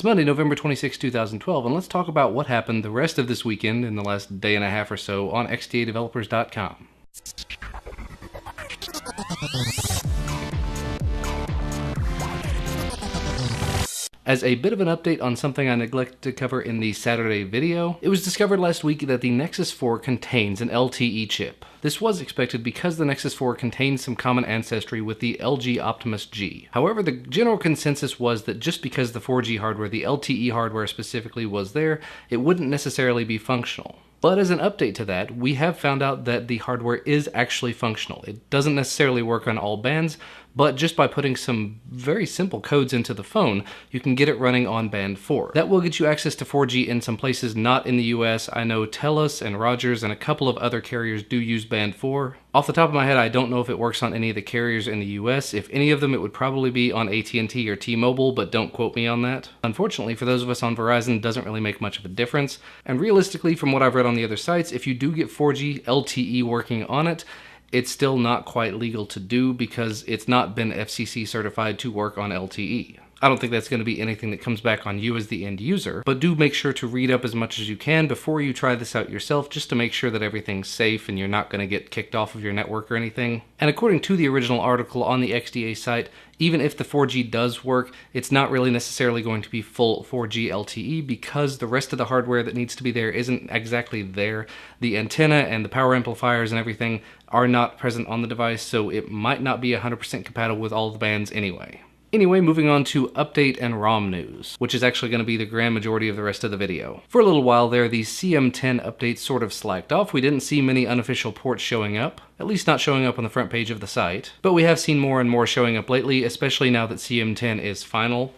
It's Monday, November 26, 2012, and let's talk about what happened the rest of this weekend in the last day and a half or so on xdadevelopers.com. As a bit of an update on something I neglected to cover in the Saturday video, it was discovered last week that the Nexus 4 contains an LTE chip. This was expected because the Nexus 4 contains some common ancestry with the LG Optimus G. However, the general consensus was that just because the 4G hardware, the LTE hardware specifically, was there, it wouldn't necessarily be functional. But as an update to that, we have found out that the hardware is actually functional. It doesn't necessarily work on all bands, but just by putting some very simple codes into the phone, you can get it running on band 4. That will get you access to 4G in some places not in the US. I know TELUS and Rogers and a couple of other carriers do use band 4. Off the top of my head, I don't know if it works on any of the carriers in the US. If any of them, it would probably be on AT&T or T-Mobile, but don't quote me on that. Unfortunately, for those of us on Verizon, it doesn't really make much of a difference. And realistically, from what I've read on the other sites, if you do get 4G LTE working on it, it's still not quite legal to do because it's not been FCC certified to work on LTE. I don't think that's going to be anything that comes back on you as the end user, but do make sure to read up as much as you can before you try this out yourself, just to make sure that everything's safe and you're not going to get kicked off of your network or anything. And according to the original article on the XDA site, even if the 4G does work, it's not really necessarily going to be full 4G LTE because the rest of the hardware that needs to be there isn't exactly there. The antenna and the power amplifiers and everything are not present on the device, so it might not be 100% compatible with all the bands anyway. Anyway, moving on to update and ROM news, which is actually going to be the grand majority of the rest of the video. For a little while there, the CM10 updates sort of slacked off. We didn't see many unofficial ports showing up, at least not showing up on the front page of the site. But we have seen more and more showing up lately, especially now that CM10 is final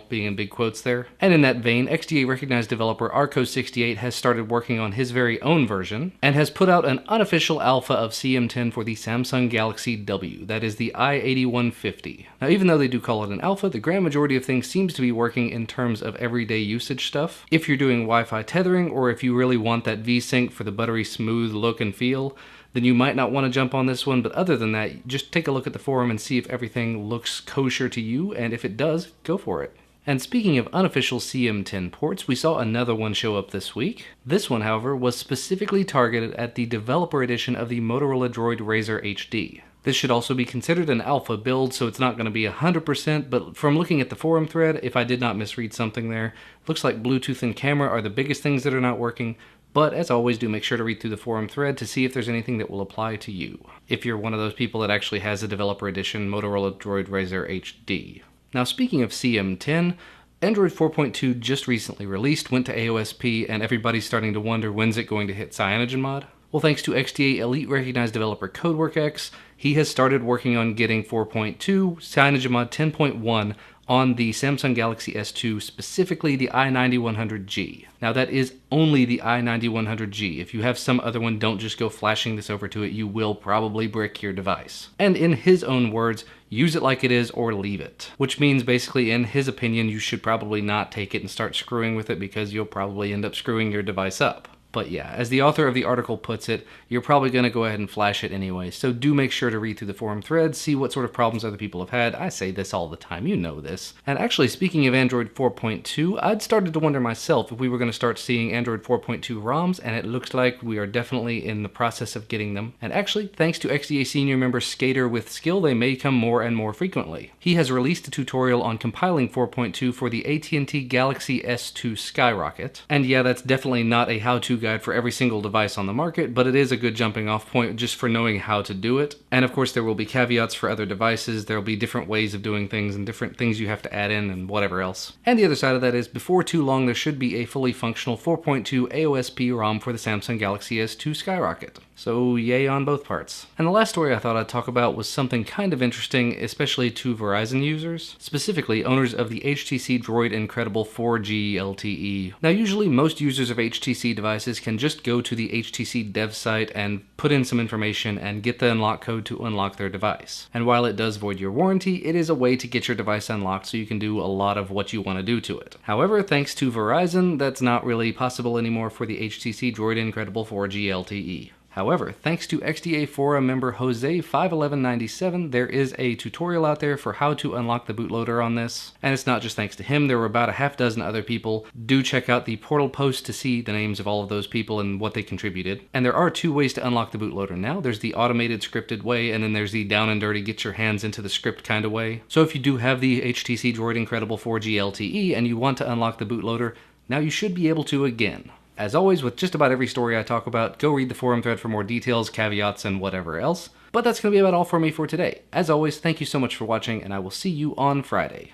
being in big quotes there. And in that vein, XDA recognized developer Arco68 has started working on his very own version, and has put out an unofficial alpha of CM10 for the Samsung Galaxy W, that is the i8150. Now even though they do call it an alpha, the grand majority of things seems to be working in terms of everyday usage stuff. If you're doing Wi-Fi tethering, or if you really want that V-Sync for the buttery smooth look and feel, then you might not want to jump on this one, but other than that, just take a look at the forum and see if everything looks kosher to you, and if it does, go for it. And speaking of unofficial CM10 ports, we saw another one show up this week. This one, however, was specifically targeted at the developer edition of the Motorola Droid Razr HD. This should also be considered an alpha build, so it's not going to be 100%, but from looking at the forum thread, if I did not misread something there, looks like Bluetooth and camera are the biggest things that are not working. But as always, do make sure to read through the forum thread to see if there's anything that will apply to you, if you're one of those people that actually has a developer edition Motorola Droid Razr HD. Now speaking of CM10, Android 4.2 just recently released, went to AOSP, and everybody's starting to wonder when's it going to hit Cyanogenmod. Well, thanks to XDA Elite recognized developer CodeWorkX, he has started working on getting 4.2 Cyanogenmod 10.1 on the Samsung Galaxy S2, specifically the i9100G. Now that is only the i9100G. If you have some other one, don't just go flashing this over to it. You will probably brick your device. And in his own words, use it like it is or leave it. Which means basically, in his opinion, you should probably not take it and start screwing with it because you'll probably end up screwing your device up. But yeah, as the author of the article puts it, you're probably going to go ahead and flash it anyway, so do make sure to read through the forum threads, see what sort of problems other people have had. I say this all the time, you know this. And actually, speaking of Android 4.2, I'd started to wonder myself if we were going to start seeing Android 4.2 ROMs, and it looks like we are definitely in the process of getting them. And actually, thanks to XDA senior member Skater with Skill, they may come more and more frequently. He has released a tutorial on compiling 4.2 for the AT&T Galaxy S2 Skyrocket. And yeah, that's definitely not a how-to guide for every single device on the market, but it is a good jumping off point just for knowing how to do it. And of course there will be caveats for other devices, there will be different ways of doing things and different things you have to add in and whatever else. And the other side of that is, before too long there should be a fully functional 4.2 AOSP ROM for the Samsung Galaxy S2 Skyrocket. So yay on both parts. And the last story I thought I'd talk about was something kind of interesting, especially to Verizon users, specifically owners of the HTC Droid Incredible 4G LTE. Now usually most users of HTC devices can just go to the HTC dev site and put in some information and get the unlock code to unlock their device. And while it does void your warranty, it is a way to get your device unlocked so you can do a lot of what you want to do to it. However, thanks to Verizon, that's not really possible anymore for the HTC Droid Incredible 4G LTE. However, thanks to XDA forum member Jose51197, there is a tutorial out there for how to unlock the bootloader on this. And it's not just thanks to him, there were about a half dozen other people. Do check out the portal post to see the names of all of those people and what they contributed. And there are two ways to unlock the bootloader now. There's the automated scripted way, and then there's the down and dirty get your hands into the script kind of way. So if you do have the HTC Droid Incredible 4G LTE and you want to unlock the bootloader, now you should be able to again. As always, with just about every story I talk about, go read the forum thread for more details, caveats, and whatever else. But that's going to be about all for me for today. As always, thank you so much for watching, and I will see you on Friday.